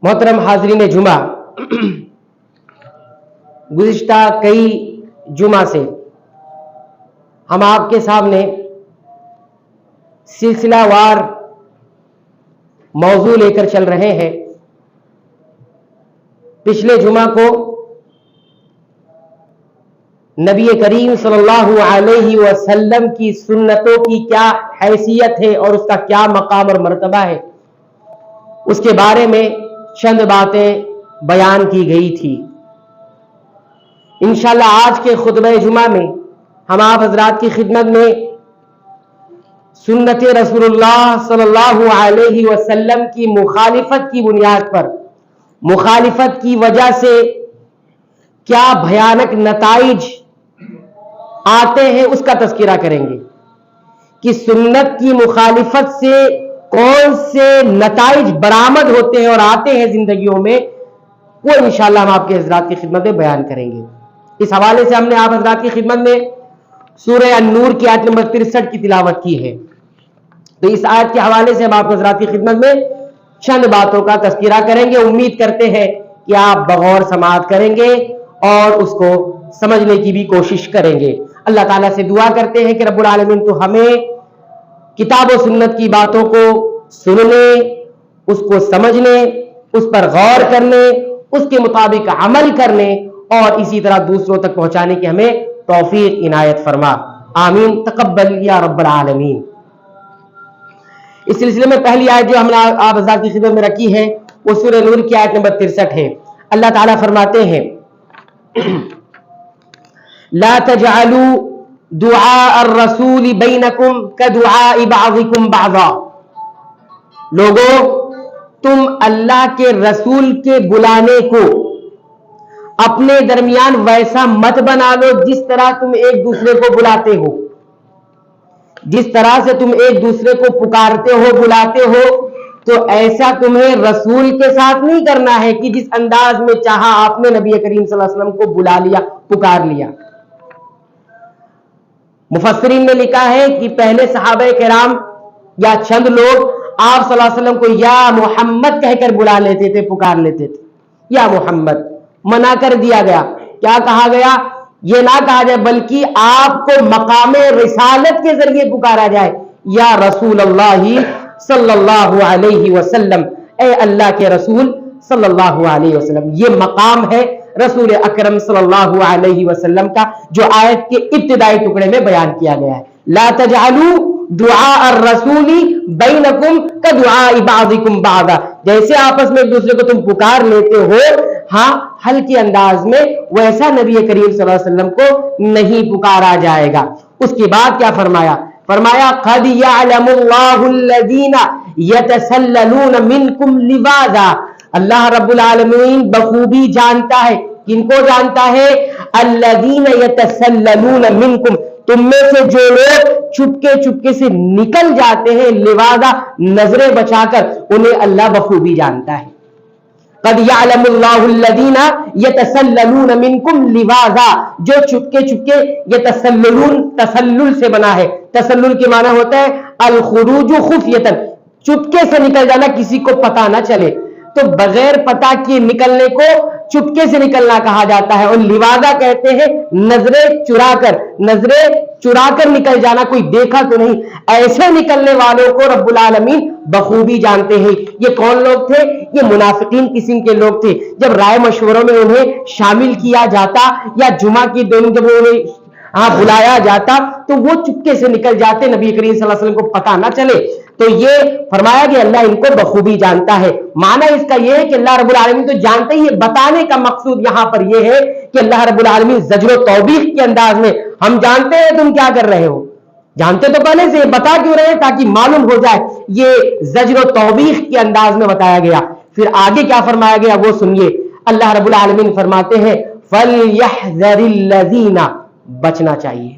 محترم حاضرین جمعہ، گزشتہ کئی جمعہ سے ہم آپ کے سامنے سلسلہ وار موضوع لے کر چل رہے ہیں۔ پچھلے جمعہ کو نبی کریم صلی اللہ علیہ وسلم کی سنتوں کی کیا حیثیت ہے اور اس کا کیا مقام اور مرتبہ ہے، اس کے بارے میں چند باتیں بیان کی گئی تھی۔ انشاءاللہ آج کے خطبہ جمعہ میں ہم آپ حضرات کی خدمت میں سنت رسول اللہ صلی اللہ علیہ وسلم کی مخالفت کی بنیاد پر، مخالفت کی وجہ سے کیا بھیانک نتائج آتے ہیں اس کا تذکرہ کریں گے کہ سنت کی مخالفت سے کون سے نتائج برآمد ہوتے ہیں اور آتے ہیں زندگیوں میں، وہ انشاءاللہ ہم آپ کے حضرات کی خدمت میں بیان کریں گے۔ اس حوالے سے ہم نے آپ حضرات کی خدمت میں سورہ النور کی آیت نمبر 63 کی تلاوت کی ہے، تو اس آیت کے حوالے سے ہم آپ حضرات کی خدمت میں چند باتوں کا تذکرہ کریں گے۔ امید کرتے ہیں کہ آپ بغور سماعت کریں گے اور اس کو سمجھنے کی بھی کوشش کریں گے۔ اللہ تعالیٰ سے دعا کرتے ہیں کہ رب العالمین تو ہمیں کتاب و سنت کی باتوں کو سننے، اس کو سمجھنے، اس پر غور کرنے، اس کے مطابق عمل کرنے اور اسی طرح دوسروں تک پہنچانے کی ہمیں توفیق عنایت فرما، آمین تقبل یا رب العالمین۔ اس سلسلے میں پہلی آیت جو ہم نے آپ حضرات کی خدمت میں رکھی ہے وہ سورہ نور کی آیت نمبر 63 ہے۔ اللہ تعالیٰ فرماتے ہیں لا تجعلوا دعاء الرسول بینکم کدعاء بعضکم بعضا، لوگوں تم اللہ کے رسول کے بلانے کو اپنے درمیان ویسا مت بنا لو جس طرح تم ایک دوسرے کو بلاتے ہو، جس طرح سے تم ایک دوسرے کو پکارتے ہو بلاتے ہو، تو ایسا تمہیں رسول کے ساتھ نہیں کرنا ہے کہ جس انداز میں چاہا آپ نے نبی کریم صلی اللہ علیہ وسلم کو بلا لیا، پکار لیا۔ مفسرین نے لکھا ہے کہ پہلے صحابہ کرام یا چند لوگ آپ صلی اللہ علیہ وسلم کو یا محمد کہہ کر بلا لیتے تھے، پکار لیتے تھے، یا محمد منع کر دیا گیا۔ کیا کہا گیا؟ یہ نہ کہا جائے بلکہ آپ کو مقام رسالت کے ذریعے پکارا جائے، یا رسول اللہ صلی اللہ علیہ وسلم، اے اللہ کے رسول صلی اللہ علیہ وسلم۔ یہ مقام ہے رسول اکرم صلی اللہ علیہ وسلم کا جو آیت کے ابتدائی ٹکڑے میں بیان کیا گیا ہے۔ لا تجعلوا دعاء الرسول بینکم کدعاء بعضکم بعضا، جیسے آپس میں ایک دوسرے کو تم پکار لیتے ہو، ہاں ہلکی انداز میں، ویسا نبی کریم صلی اللہ علیہ وسلم کو نہیں پکارا جائے گا۔ اس کے بعد کیا فرمایا؟ فرمایا قد یعلم اللہ الذین یتسللون منکم لواذا، اللہ رب العالمین بخوبی جانتا ہے، کن کو جانتا ہے؟ الذین یتسللون منکم، تم میں سے جو لوگ چپکے چپکے سے نکل جاتے ہیں، لواذا نظریں بچا کر، انہیں اللہ بخوبی جانتا ہے۔ قد یعلم اللہ الذین یتسللون منکم لواذا، جو چپکے چپکے، یتسللون تسلل سے بنا ہے، تسلل کے معنی ہوتا ہے الخروج خفیۃ، چپکے سے نکل جانا، کسی کو پتہ نہ چلے، تو بغیر پتہ کیے نکلنے کو چپکے سے نکلنا کہا جاتا ہے، اور لواذا کہتے ہیں نظریں چرا کر نکل جانا، کوئی دیکھا تو نہیں، ایسے نکلنے والوں کو رب العالمین بخوبی جانتے ہیں۔ یہ کون لوگ تھے؟ یہ منافقین قسم کے لوگ تھے۔ جب رائے مشوروں میں انہیں شامل کیا جاتا یا جمعہ کی دن جب انہیں بلایا جاتا تو وہ چپکے سے نکل جاتے، نبی کریم صلی اللہ علیہ وسلم کو پتہ نہ چلے۔ تو یہ فرمایا کہ اللہ ان کو بخوبی جانتا ہے۔ معنی اس کا یہ ہے کہ اللہ رب العالمین تو جانتے ہی، بتانے کا مقصود یہاں پر یہ ہے کہ اللہ رب العالمین زجر و توبیخ کے انداز میں، ہم جانتے ہیں تم کیا کر رہے ہو، جانتے تو پہلے سے، بتا کیوں رہے تاکہ معلوم ہو جائے، یہ زجر و توبیخ کے انداز میں بتایا گیا۔ پھر آگے کیا فرمایا گیا وہ سنیے۔ اللہ رب العالمین فرماتے ہیں فَلْيَحْذَرِ الَّذِينَ، بچنا چاہیے،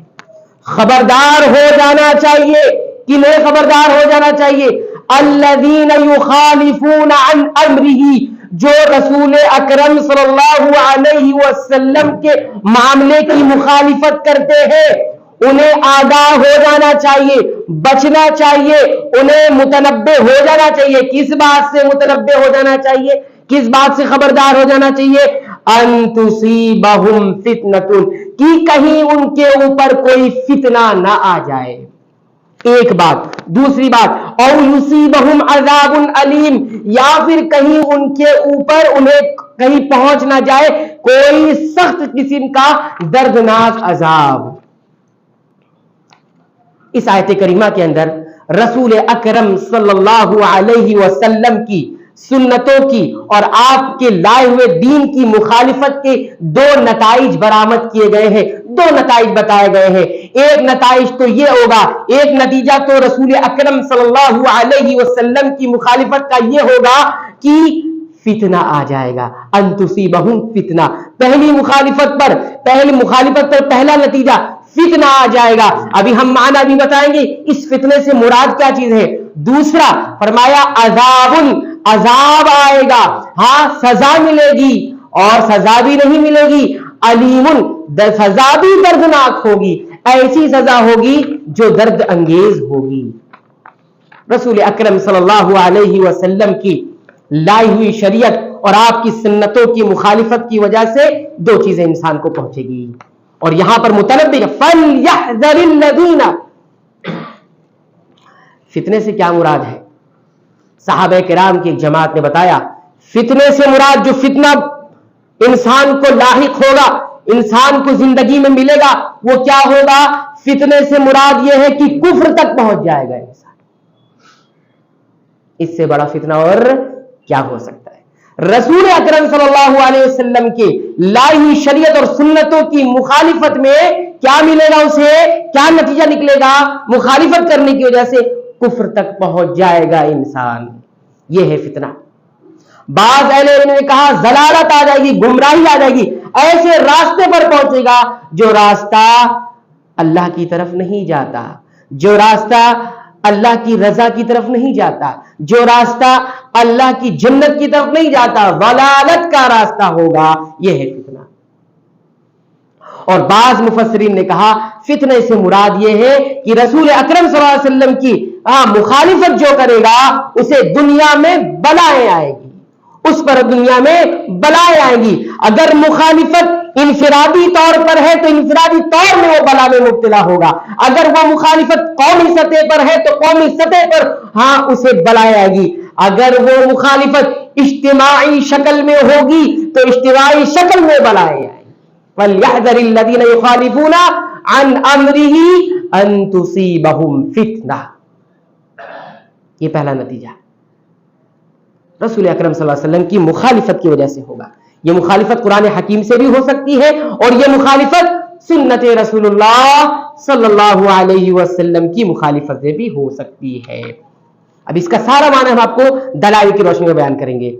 خبردار ہو جانا چاہیے، کنہیں خبردار ہو جانا چاہیے؟ الذین یخالفون عن امرہ، جو رسول اکرم صلی اللہ علیہ وسلم کے معاملے کی مخالفت کرتے ہیں، انہیں آگاہ ہو جانا چاہیے، بچنا چاہیے، انہیں متنبع ہو جانا چاہیے۔ کس بات سے متنبع ہو جانا چاہیے؟ کس بات سے خبردار ہو جانا چاہیے؟ ان تصیبہم فتنۃ، کہ کہیں ان کے اوپر کوئی فتنہ نہ آ جائے، ایک بات۔ دوسری بات، او یصیبہم عذاب علیم، یا پھر کہیں ان کے اوپر انہیں کہیں پہنچ نہ جائے کوئی سخت قسم کا دردناک عذاب۔ اس آیت کریمہ کے اندر رسول اکرم صلی اللہ علیہ وسلم کی سنتوں کی اور آپ کے لائے ہوئے دین کی مخالفت کے دو نتائج برآمد کیے گئے ہیں، دو نتائج بتائے گئے ہیں۔ ایک نتائج تو یہ ہوگا، ایک نتیجہ تو رسول اکرم صلی اللہ علیہ وسلم کی مخالفت کا یہ ہوگا کہ فتنہ آ جائے گا، ان تصیبہم فتنہ، پہلی مخالفت پر پہلا نتیجہ فتنہ آ جائے گا۔ ابھی ہم معنی بھی بتائیں گے اس فتنے سے مراد کیا چیز ہے۔ دوسرا فرمایا عذاب آئے گا، ہاں سزا ملے گی، اور سزا بھی نہیں ملے گی، علیم، سزا بھی دردناک ہوگی، ایسی سزا ہوگی جو درد انگیز ہوگی۔ رسول اکرم صلی اللہ علیہ وسلم کی لائی ہوئی شریعت اور آپ کی سنتوں کی مخالفت کی وجہ سے دو چیزیں انسان کو پہنچے گی، اور یہاں پر متنبی فَلْيَحْذَرِ الَّذِينَ، فتنے سے کیا مراد ہے؟ صحابہ کرام کی ایک جماعت نے بتایا فتنے سے مراد جو فتنہ انسان کو لاحق ہوگا، انسان کو زندگی میں ملے گا، وہ کیا ہوگا؟ فتنے سے مراد یہ ہے کہ کفر تک پہنچ جائے گا انسان۔ اس سے بڑا فتنہ اور کیا ہو سکتا ہے؟ رسول اکرم صلی اللہ علیہ وسلم کی لائی ہوئی شریعت اور سنتوں کی مخالفت میں کیا ملے گا؟ اسے کیا نتیجہ نکلے گا؟ مخالفت کرنے کی وجہ سے کفر تک پہنچ جائے گا انسان، یہ ہے فتنہ۔ بعض اہل علم نے کہا ضلالت آ جائے گی، گمراہی آ جائے گی، ایسے راستے پر پہنچے گا جو راستہ اللہ کی طرف نہیں جاتا، جو راستہ اللہ کی رضا کی طرف نہیں جاتا، جو راستہ اللہ کی جنت کی طرف نہیں جاتا، ضلالت کا راستہ ہوگا، یہ ہے فتنہ۔ اور بعض مفسرین نے کہا فتنے سے مراد یہ ہے کہ رسول اکرم صلی اللہ علیہ وسلم کی مخالفت جو کرے گا اسے دنیا میں بلائیں آئے گی، اس پر دنیا میں بلائیں آئیں گی۔ اگر مخالفت انفرادی طور پر ہے تو انفرادی طور میں وہ بلا میں مبتلا ہوگا، اگر وہ مخالفت قومی سطح پر ہے تو قومی سطح پر اسے بلائیں آئے گی، اگر وہ مخالفت اجتماعی شکل میں ہوگی تو اجتماعی شکل میں بلائیں آئیں گی۔ فَلْيَحْذَرِ الَّذِينَ يُخَالِفُونَ عَنْ أَمْرِهِ أَن تُصِيبَهُمْ فِتْنَةٌ، یہ پہلا نتیجہ رسول اکرم صلی اللہ علیہ وسلم کی مخالفت کی وجہ سے ہوگا۔ یہ مخالفت قرآن حکیم سے بھی ہو سکتی ہے اور یہ مخالفت سنت رسول اللہ صلی اللہ علیہ وسلم کی مخالفت سے بھی ہو سکتی ہے۔ اب اس کا سارا معنی ہم آپ کو دلائل کی روشنی میں بیان کریں گے۔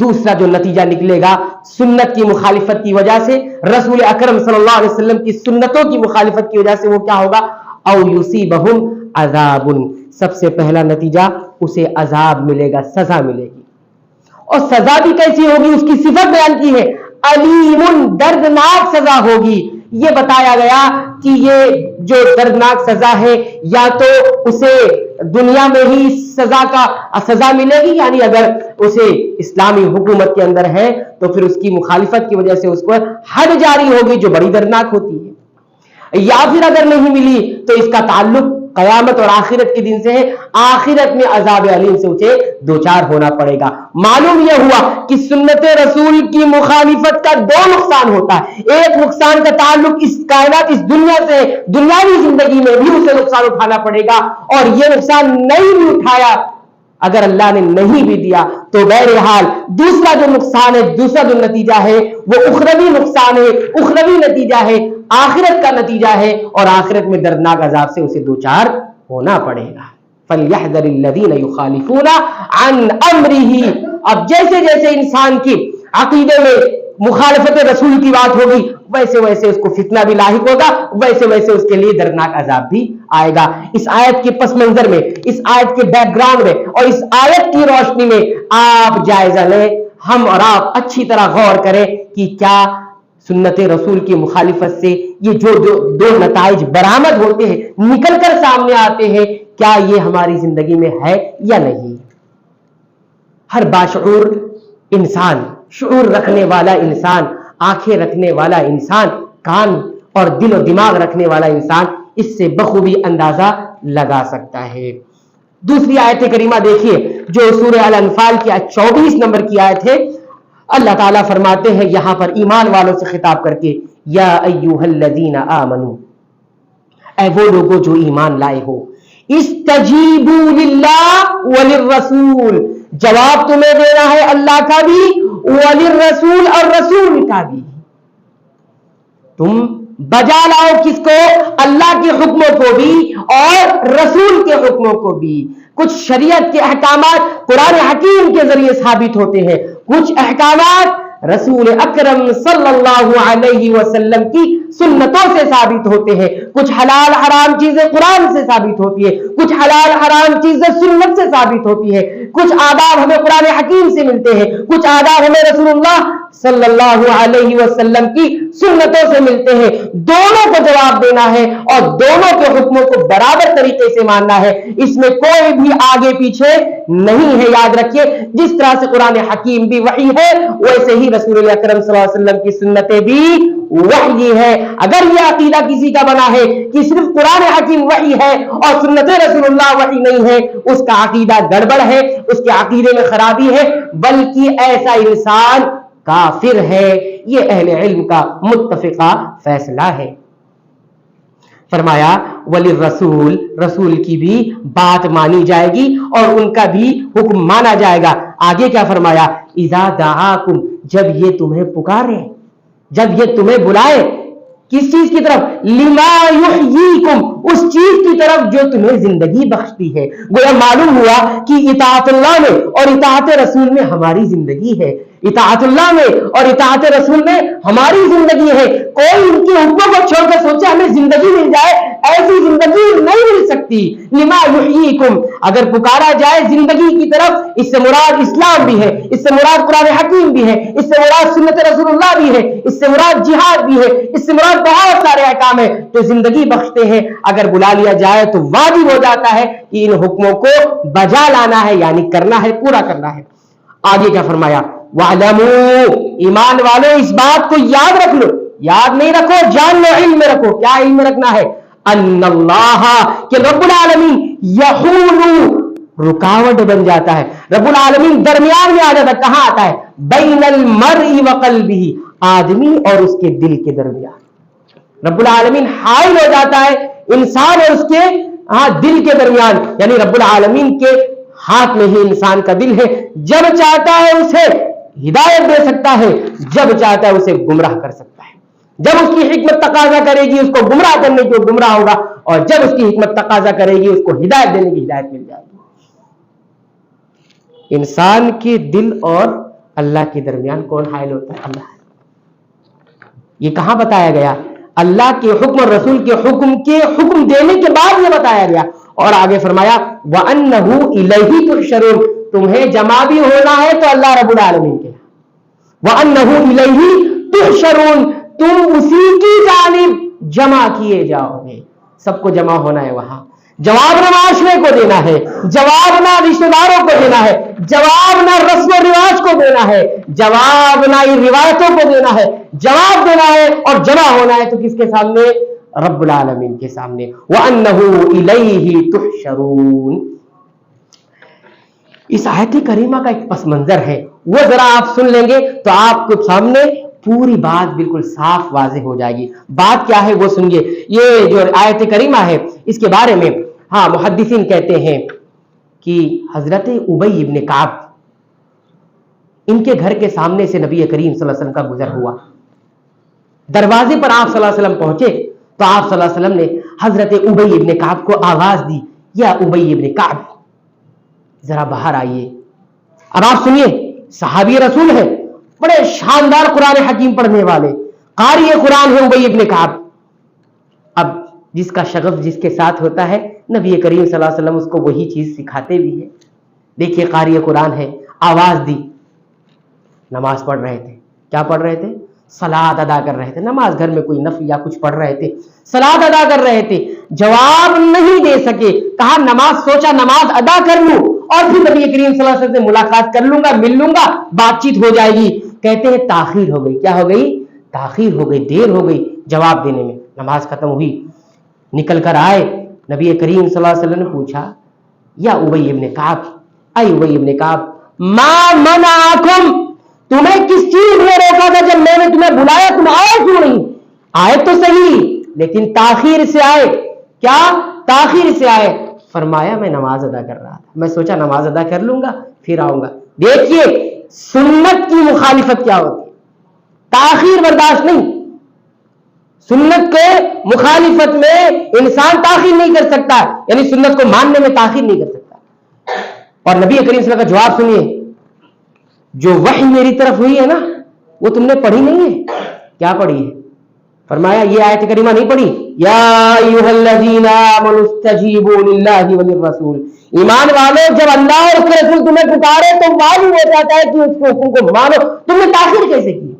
دوسرا جو نتیجہ نکلے گا سنت کی مخالفت کی وجہ سے، رسول اکرم صلی اللہ علیہ وسلم کی سنتوں کی مخالفت کی وجہ سے، وہ کیا ہوگا؟ او یصیبہم عذاب، سب سے پہلا نتیجہ اسے عذاب ملے گا، سزا ملے گی، اور سزا بھی کیسی ہوگی؟ اس کی صفت بیان کی ہے، علیم، دردناک سزا ہوگی۔ یہ بتایا گیا کہ یہ جو دردناک سزا ہے یا تو اسے دنیا میں ہی سزا ملے گی، یعنی اگر اسے اسلامی حکومت کے اندر ہے تو پھر اس کی مخالفت کی وجہ سے اس کو حد جاری ہوگی جو بڑی دردناک ہوتی ہے، یا پھر اگر نہیں ملی تو اس کا تعلق قیامت اور آخرت کے دن سے ہے، آخرت میں عذاب علیم سے اسے دوچار ہونا پڑے گا۔ معلوم یہ ہوا کہ سنت رسول کی مخالفت کا دو نقصان ہوتا ہے، ایک نقصان کا تعلق اس کائنات، اس دنیا سے، دنیاوی زندگی میں بھی اسے نقصان اٹھانا پڑے گا، اور یہ نقصان نہیں بھی اٹھایا، اگر اللہ نے نہیں بھی دیا تو بہرحال دوسرا جو نقصان ہے، دوسرا جو نتیجہ ہے وہ اخروی نقصان ہے، اخروی نتیجہ ہے، آخرت کا نتیجہ ہے، اور آخرت میں دردناک عذاب سے اسے دوچار ہونا پڑے گا۔ فَلْيَحْذَرِ الَّذِينَ يُخَالِفُونَ عَنْ أَمْرِهِ، اب جیسے جیسے انسان کی عقیدے میں مخالفت رسول کی بات ہوگی ویسے ویسے اس کو فتنہ بھی لاحق ہوگا، ویسے ویسے اس کے لیے دردناک عذاب بھی آئے گا۔ اس آیت کے پس منظر میں، اس آیت کے بیک گراؤنڈ میں اور اس آیت کی روشنی میں آپ جائزہ لیں، ہم اور آپ اچھی طرح غور کریں کہ کیا سنت رسول کی مخالفت سے یہ جو دو نتائج برآمد ہوتے ہیں، نکل کر سامنے آتے ہیں، کیا یہ ہماری زندگی میں ہے یا نہیں۔ ہر باشعور انسان، شعور رکھنے والا انسان، آنکھیں رکھنے والا انسان، کان اور دل و دماغ رکھنے والا انسان اس سے بخوبی اندازہ لگا سکتا ہے۔ دوسری آیت کریمہ دیکھیے جو سورہ الانفال کی 24 نمبر کی آیت ہے، اللہ تعالیٰ فرماتے ہیں یہاں پر ایمان والوں سے خطاب کر کے، یا ایھا الذین آمنوا، اے وہ لوگوں جو ایمان لائے ہو، استجیبوا للہ وللرسول، جواب تمہیں دینا ہے اللہ کا بھی، وللرسول اور رسول کا بھی۔ تم بجا لاؤ کس کو؟ اللہ کے حکموں کو بھی اور رسول کے حکموں کو بھی۔ کچھ شریعت کے احکامات قرآن حکیم کے ذریعے ثابت ہوتے ہیں، کچھ احکامات رسول اکرم صلی اللہ علیہ وسلم کی سنتوں سے ثابت ہوتے ہیں، کچھ حلال حرام چیزیں قرآن سے ثابت ہوتی ہے، کچھ حلال حرام چیزیں سنت سے ثابت ہوتی ہے، کچھ آداب ہمیں قرآن حکیم سے ملتے ہیں، کچھ آداب ہمیں رسول اللہ صلی اللہ علیہ وسلم کی سنتوں سے ملتے ہیں۔ دونوں کو جواب دینا ہے اور دونوں کے حکموں کو برابر طریقے سے ماننا ہے، اس میں کوئی بھی آگے پیچھے نہیں ہے۔ یاد رکھیے جس طرح سے قرآن حکیم بھی وحی ہے، ویسے ہی رسول اکرم صلی اللہ علیہ وسلم کی سنتیں بھی وحی ہے۔ اگر یہ عقیدہ کسی کا بنا ہے کہ صرف قرآن حکیم وحی ہے اور سنت رسول اللہ وحی نہیں ہے، اس کا عقیدہ گڑبڑ ہے، اس کے عقیدے میں خرابی ہے، بلکہ ایسا انسان کافر ہے۔ یہ اہل علم کا متفقہ فیصلہ ہے۔ فرمایا وللرسول، رسول کی بھی بات مانی جائے گی اور ان کا بھی حکم مانا جائے گا۔ آگے کیا فرمایا؟ اذا دعاکم، جب یہ تمہیں پکارے، جب یہ تمہیں بلائے، کس چیز کی طرف؟ لما یحییکم، اس چیز کی طرف جو تمہیں زندگی بخشتی ہے۔ گویا معلوم ہوا کہ اطاعت اللہ میں اور اطاعت رسول میں ہماری زندگی ہے، اطاعت اللہ میں اور اطاعت رسول میں ہماری زندگی ہے۔ کوئی ان کے حکموں کو چھوڑ کر سوچے ہمیں زندگی مل جائے، ایسی زندگی نہیں مل سکتی۔ لما یحییکم، اگر پکارا جائے زندگی کی طرف، اس سے مراد اسلام بھی ہے، اس سے مراد قرآن حکیم بھی ہے، اس سے مراد سنت رسول اللہ بھی ہے، اس سے مراد جہاد بھی ہے، اس سے مراد بہت سارے احکام ہیں جو زندگی بخشتے ہیں۔ اگر بلا لیا جائے تو واجب ہو جاتا ہے کہ ان حکموں کو بجا لانا ہے، یعنی کرنا ہے، پورا کرنا ہے۔ آگے کیا فرمایا؟ وَاعْلَمُوا، ایمان والے اس بات کو یاد رکھ لو، یاد نہیں رکھو، جان لو، علم میں رکھو۔ کیا علم میں رکھنا ہے؟ ان اللہ، کہ رب العالمین یحول، رکاوٹ بن جاتا ہے، رب العالمین درمیان میں آ جاتا ہے۔ کہاں آتا ہے؟ بین المرء وقلبہ، آدمی اور اس کے دل کے درمیان رب العالمین حائل ہو جاتا ہے انسان اور اس کے دل کے درمیان، یعنی رب العالمین کے ہاتھ میں ہی انسان کا دل ہے، جب چاہتا ہے اسے ہدایت دے سکتا ہے، جب چاہتا ہے اسے گمراہ کر سکتا ہے۔ جب اس کی حکمت تقاضا کرے گی اس کو گمراہ کرنے کی، وہ گمراہ ہوگا، اور جب اس کی حکمت تقاضا کرے گی اس کو ہدایت دینے کی، ہدایت مل جائے گی۔ انسان کے دل اور اللہ کے درمیان کون حائل ہوتا ہے؟ اللہ۔ یہ کہاں بتایا گیا؟ اللہ کے حکم اور رسول کے حکم دینے کے بعد یہ بتایا گیا۔ اور آگے فرمایا وَأَنَّهُ إِلَيْهِ تُحْشَرُونَ، تمہیں جمع بھی ہونا ہے تو اللہ رب العالمین کے، وَأَنَّهُ إِلَيْهِ تُحْشَرُونَ، تم اسی کی جانب جمع کیے جاؤ گے۔ سب کو جمع ہونا ہے وہاں۔ جواب نہ معاشرے کو دینا ہے، جواب نہ رشتہ داروں کو دینا ہے، جواب نہ رسم و رواج کو دینا ہے، جواب نہ روایتوں کو دینا ہے، جواب دینا ہے اور جمع ہونا ہے تو کس کے سامنے؟ رب العالمین کے سامنے۔ وَأَنَّهُ إِلَيْهِ تُحْشَرُونَ۔ اس آیت کریمہ کا ایک پس منظر ہے، وہ ذرا آپ سن لیں گے تو آپ کے سامنے پوری بات بالکل صاف واضح ہو جائے گی۔ بات کیا ہے وہ سنیے۔ یہ جو آیت کریمہ ہے اس کے بارے میں محدثین کہتے ہیں کہ حضرت ابی ابن کعب، ان کے گھر کے سامنے سے نبی کریم صلی اللہ علیہ وسلم کا گزر ہوا۔ دروازے پر آپ صلی اللہ علیہ وسلم پہنچے تو آپ صلی اللہ علیہ وسلم نے حضرت ابی ابن کعب کو آواز دی، یا ابی ابن کعب ذرا باہر آئیے۔ اب آپ سنیے، صحابی رسول ہے، بڑے شاندار قرآن حکیم پڑھنے والے، قاری قرآن ہے ابی ابن کعب۔ اب جس کا شغف جس کے ساتھ ہوتا ہے، نبی کریم صلی اللہ علیہ وسلم اس کو وہی چیز سکھاتے بھی ہیں۔ دیکھیے قاری قرآن ہے، آواز دی، نماز پڑھ رہے تھے۔ کیا پڑھ رہے تھے؟ صلاۃ ادا کر رہے تھے۔ نماز گھر میں کوئی نفل یا کچھ پڑھ رہے تھے، صلاۃ ادا کر رہے تھے، جواب نہیں دے سکے، کہا نماز، سوچا نماز ادا کر لوں اور پھر نبی کریم صلی اللہ علیہ وسلم سے ملاقات کر لوں گا, مل لوں گا, بات چیت ہو جائے گی. کہتے ہیں تاخیر ہو گئی. کیا ہو گئی؟ تاخیر ہو گئی, دیر ہو گئی جواب دینے میں. نماز ختم ہوئی, نکل کر آئے, نبی کریم صلی اللہ علیہ وسلم نے پوچھا یا ابی ابن کعب, اے ابی ابن کعب, ما منعکم, تمہیں کس چیز نے روکا تھا جب میں نے تمہیں بلایا, تم آئے کیوں نہیں؟ آئے تو صحیح لیکن تاخیر سے آئے. کیا تاخیر سے آئے؟ فرمایا میں نماز ادا کر رہا تھا, میں سوچا نماز ادا کر لوں گا پھر آؤں گا. دیکھیے سنت کی مخالفت کیا ہوتی ہے, تاخیر برداشت نہیں. سنت کے مخالفت میں انسان تاخیر نہیں کر سکتا, یعنی سنت کو ماننے میں تاخیر نہیں کر سکتا. اور نبی کریم صلی اللہ علیہ وسلم کا جواب سنیے, جو وحی میری طرف ہوئی ہے نا وہ تم نے پڑھی نہیں ہے. کیا پڑھی ہے؟ فرمایا یہ آیت کریمہ نہیں پڑھی, یا ایھا الذین آمنوا استجیبوا للہ وللرسول, ایمان والو جب اللہ اور اس کے رسول تمہیں پکارے تو معلوم ہو جاتا ہے کہ اس کے حکم کو مانو. تم نے تاخیر کیسے کی؟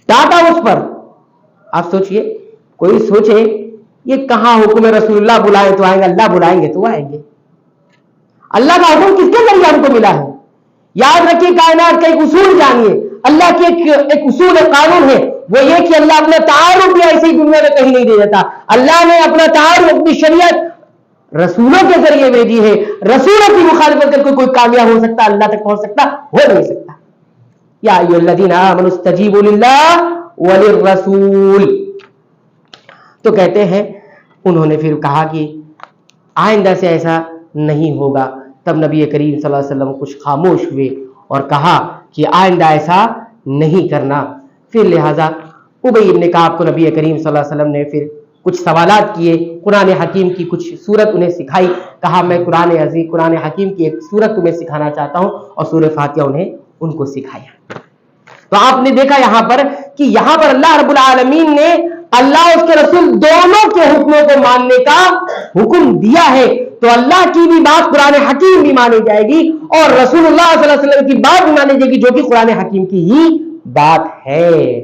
ڈانٹا اس پر. آپ سوچئے, کوئی سوچے یہ کہاں حکم رسول اللہ بلائیں تو آئیں گے, اللہ بلائیں گے تو آئیں گے. اللہ کا حکم کس کے ذریعے ہم کو ملا ہے؟ یاد رکھیے کائنات کا ایک اصول جانیے, اللہ کے ایک اصول قانون ہے, وہ یہ کہ اللہ اپنا تعارف بھی ایسی دنیا میں کہیں نہیں دے دیتا. اللہ نے اپنا تعارف اپنی شریعت رسولوں کے ذریعے بھیجی ہے. رسولوں کی مخالفت کر کے کوئی کامیاب ہو سکتا, اللہ تک پہنچ سکتا؟ ہو نہیں سکتا. یا ایھا الذین آمنوا استجیبوا للہ وللرسول. تو کہتے ہیں انہوں نے پھر کہا کہ آئندہ سے ایسا نہیں ہوگا. تب نبی کریم صلی اللہ علیہ وسلم کچھ خاموش ہوئے اور کہا کہ آئندہ ایسا نہیں کرنا. پھر لہذا ابی ابن کعب کو نبی کریم صلی اللہ علیہ وسلم نے پھر کچھ سوالات کیے, قرآن حکیم کی کچھ سورت انہیں سکھائی. کہا میں قرآن حکیم کی ایک سورت تمہیں سکھانا چاہتا ہوں, اور سورہ فاتحہ انہیں ان کو سکھایا. تو آپ نے دیکھا یہاں پر کہ یہاں پر اللہ رب العالمین نے اللہ اور اس کے رسول دونوں کے حکموں کو ماننے کا حکم دیا ہے. تو اللہ کی بھی بات قرآن حکیم بھی مانی جائے گی, اور رسول اللہ صلی اللہ علیہ وسلم کی بات بھی مانی جائے گی, جو کہ قرآن حکیم کی ہی بات ہے.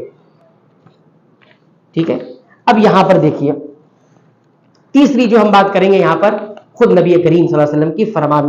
ٹھیک ہے. اب یہاں پر دیکھیے تیسری جو ہم بات کریں گے, یہاں پر خود نبی کریم صلی اللہ علیہ وسلم کی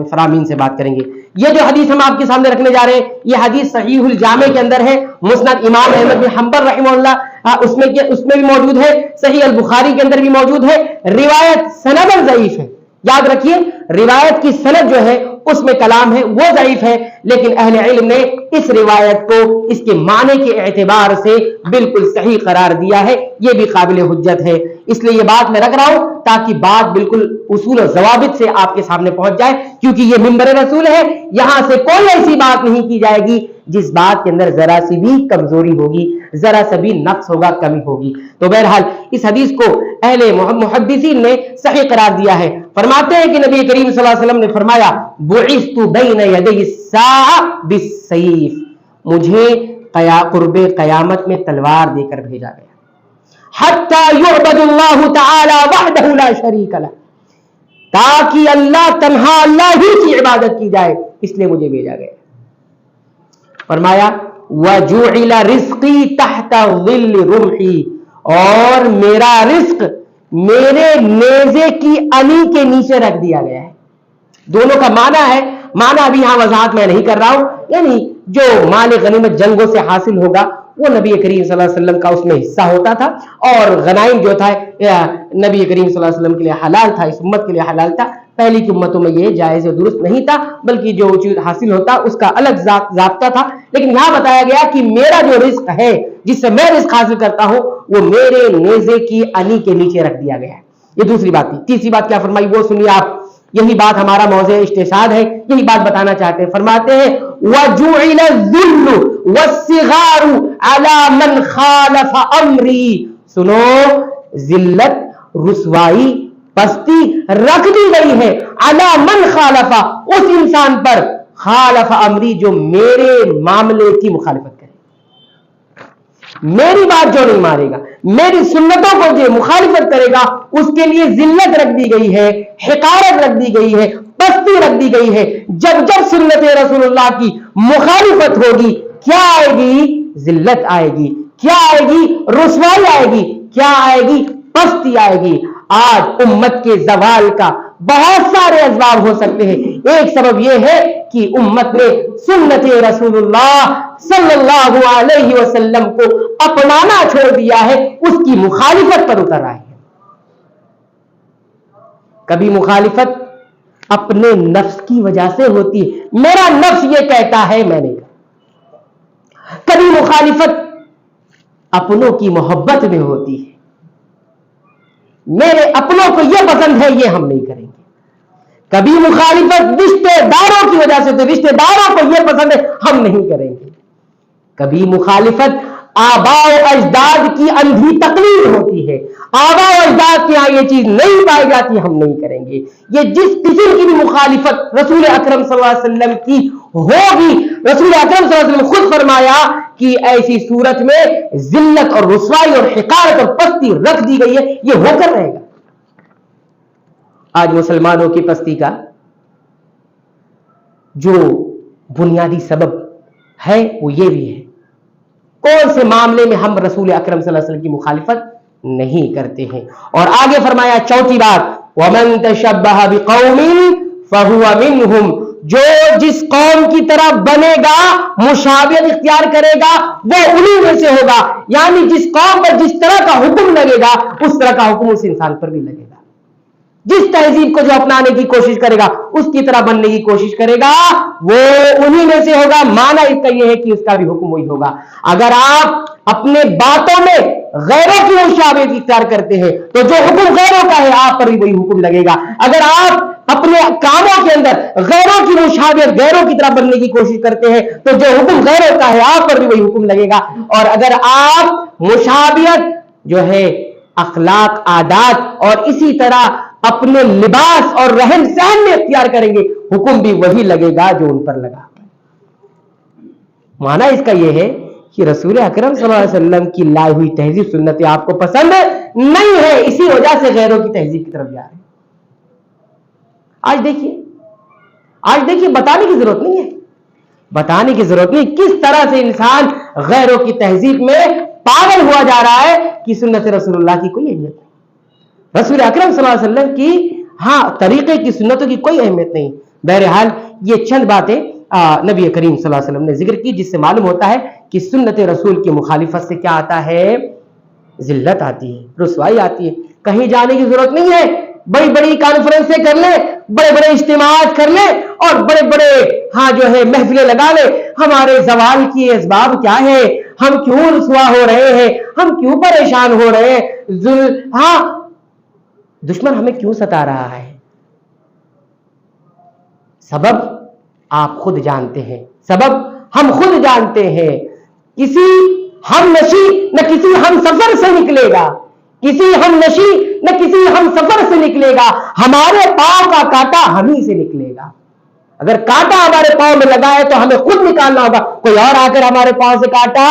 فرامین سے بات کریں گے. یہ جو حدیث ہم آپ کے سامنے رکھنے جا رہے ہیں, یہ حدیث صحیح الجامع کے اندر ہے, مسند امام احمد بن حنبل رحمہ اللہ اس میں بھی موجود ہے, صحیح البخاری کے اندر بھی موجود ہے. روایت سند ضعیف ہے, یاد رکھیے روایت کی سند جو ہے اس میں کلام ہے, وہ ضعیف ہے, لیکن اہل علم نے اس روایت کو اس کے معنی کے اعتبار سے بالکل صحیح قرار دیا ہے. یہ بھی قابل حجت ہے. اس لیے یہ بات میں رکھ رہا ہوں تاکہ بات بالکل اصول و ضوابط سے آپ کے سامنے پہنچ جائے, کیونکہ یہ منبر رسول ہے, یہاں سے کوئی ایسی بات نہیں کی جائے گی جس بات کے اندر ذرا سی بھی کمزوری ہوگی, ذرا سا بھی نقص ہوگا, کمی ہوگی. تو بہرحال اس حدیث کو اہل محدثین نے صحیح قرار دیا ہے. فرماتے ہیں کہ نبی کریم صلی اللہ علیہ وسلم نے فرمایا بعثت بین یدی الساعہ بالسیف, مجھے قرب قیامت میں تلوار دے کر بھیجا گیا. حتی یعبد اللہ تعالی وحدہ لا شریک لہ, تاکہ اللہ تنہا اللہ ہی کی عبادت کی جائے, اس لیے مجھے بھیجا گیا. فرمایا وجعل رزقی تحت ظل رمحی, اور میرا رزق میرے نیزے کی علی کے نیچے رکھ دیا گیا ہے. دونوں کا معنی ہے, معنی ابھی یہاں وضاحت میں نہیں کر رہا ہوں, یعنی جو مال غنیمت جنگوں سے حاصل ہوگا وہ نبی کریم صلی اللہ علیہ وسلم کا اس میں حصہ ہوتا تھا, اور غنائم جو تھا نبی کریم صلی اللہ علیہ وسلم کے لیے حلال تھا, اس امت کے لیے حلال تھا. پہلی کی امتوں میں یہ جائز و درست نہیں تھا, بلکہ جو چیز حاصل ہوتا اس کا الگ ضابطہ تھا. لیکن یہاں بتایا گیا کہ میرا جو رزق ہے, جس سے میں رزق حاصل کرتا ہوں, وہ میرے نیزے کی علی کے نیچے رکھ دیا گیا ہے. یہ دوسری بات تھی. تیسری بات کیا فرمائی وہ سنیے آپ, یہی بات ہمارا موضوع استشہاد ہے, یہی بات بتانا چاہتے ہیں. فرماتے ہیں وَجُعِلَ الذُّلُّ وَالصِّغَارُ عَلَى مَنْ خَالَفَ أَمْرِي, سنو ذلت, رسوائی, پستی رکھ دی گئی ہے عَلَى مَنْ خَالَفَ, اس انسان پر, خالف امری جو میرے معاملے کی مخالفت کرے, میری بات جو نہیں مارے گا, میری سنتوں کو جو مخالفت کرے گا, اس کے لیے ذلت رکھ دی گئی ہے, حقارت رکھ دی گئی ہے, پستی رکھ دی گئی ہے. جب جب سنت رسول اللہ کی مخالفت ہوگی, کیا آئے گی؟ ذلت آئے گی. کیا آئے گی؟ رسوائی آئے گی. کیا آئے گی؟ پستی آئے گی. آج امت کے زوال کا بہت سارے اسباب ہو سکتے ہیں. ایک سبب یہ ہے کہ امت نے سنت رسول اللہ صلی اللہ علیہ وسلم کو اپنانا چھوڑ دیا ہے, اس کی مخالفت پر اتر آئے ہیں. کبھی مخالفت اپنے نفس کی وجہ سے ہوتی ہے, میرا نفس یہ کہتا ہے میں نے. کبھی مخالفت اپنوں کی محبت میں ہوتی ہے, میرے اپنوں کو یہ پسند ہے یہ ہم نہیں کریں گے. کبھی مخالفت رشتے داروں کی وجہ سے, تو رشتے داروں کو یہ پسند ہے ہم نہیں کریں گے. کبھی مخالفت آباء و اجداد کی اندھی تقلید ہوتی ہے, آباء و اجداد کے یہاں یہ چیز نہیں پائی جاتی ہم نہیں کریں گے. یہ جس قسم کی بھی مخالفت رسول اکرم صلی اللہ علیہ وسلم کی ہوگی, رسول اکرم صلی اللہ علیہ وسلم خود فرمایا کہ ایسی صورت میں ذلت اور رسوائی اور حقارت اور پستی رکھ دی گئی ہے, یہ ہو کر رہے گا. آج مسلمانوں کی پستی کا جو بنیادی سبب ہے وہ یہ بھی ہے, کون سے معاملے میں ہم رسول اکرم صلی اللہ علیہ وسلم کی مخالفت نہیں کرتے ہیں. اور آگے فرمایا چوتھی بات, وَمَن تَشَبَّهَ بِقَوْمٍ فَهُوَ مِنْهُمْ, جو جس قوم کی طرح بنے گا, مشابہت اختیار کرے گا, وہ انہی میں سے ہوگا. یعنی جس قوم پر جس طرح کا حکم لگے گا اس طرح کا حکم اس انسان پر بھی لگے گا. جس تہذیب کو جو اپنانے کی کوشش کرے گا, اس کی طرح بننے کی کوشش کرے گا, وہ انہی میں سے ہوگا. معنی اس کا یہ ہے کہ اس کا بھی حکم وہی ہوگا. اگر آپ اپنے باتوں میں غیروں کی مشابہت اختیار کرتے ہیں تو جو حکم غیروں کا ہے آپ پر بھی وہی حکم لگے گا. اگر آپ اپنے کاموں کے اندر غیروں کی مشابہت, غیروں کی طرح بننے کی کوشش کرتے ہیں تو جو حکم غیروں کا ہے آپ پر بھی وہی حکم لگے گا. اور اگر آپ مشابہت جو ہے اخلاق, عادات اور اسی طرح اپنے لباس اور رہن سہن میں اختیار کریں گے, حکم بھی وہی لگے گا جو ان پر لگا. معنی اس کا یہ ہے کہ رسول اکرم صلی اللہ علیہ وسلم کی لائی ہوئی تہذیب سنتیں آپ کو پسند نہیں ہے, اسی وجہ سے غیروں کی تہذیب کی طرف جا رہے ہیں. آج دیکھیے بتانے کی ضرورت نہیں ہے, بتانے کی ضرورت نہیں کس طرح سے انسان غیروں کی تہذیب میں پاگل ہوا جا رہا ہے کہ سنت رسول اللہ کی کوئی اہمیت نہیں, رسول اکرم صلی اللہ علیہ وسلم کی طریقے کی سنتوں کی کوئی اہمیت نہیں. بہرحال یہ چند باتیں نبی کریم صلی اللہ علیہ وسلم نے ذکر کی, جس سے معلوم ہوتا ہے کہ سنت رسول کی مخالفت سے کیا آتا ہے, ذلت آتی ہے, رسوائی آتی ہے. کہیں جانے کی ضرورت نہیں ہے, بڑی بڑی کانفرنسیں کر لیں, بڑے بڑے اجتماعات کر لیں اور بڑے بڑے جو ہے محفلیں لگا لیں. ہمارے زوال کی اسباب کیا ہے, ہم کیوں رسوا ہو رہے ہیں, ہم کیوں پریشان ہو رہے ہیں, دشمن ہمیں کیوں ستا رہا ہے. سبب آپ خود جانتے ہیں, سبب ہم خود جانتے ہیں. کسی ہم نشی نہ کسی ہم سفر سے نکلے گا, کسی ہم نشی نہ کسی ہم سفر سے نکلے گا. ہمارے پاؤں کا کانٹا ہم ہی سے نکلے گا. اگر کانٹا ہمارے پاؤں میں لگا ہے تو ہمیں خود نکالنا ہوگا, کوئی اور آ کر ہمارے پاؤں سے کانٹا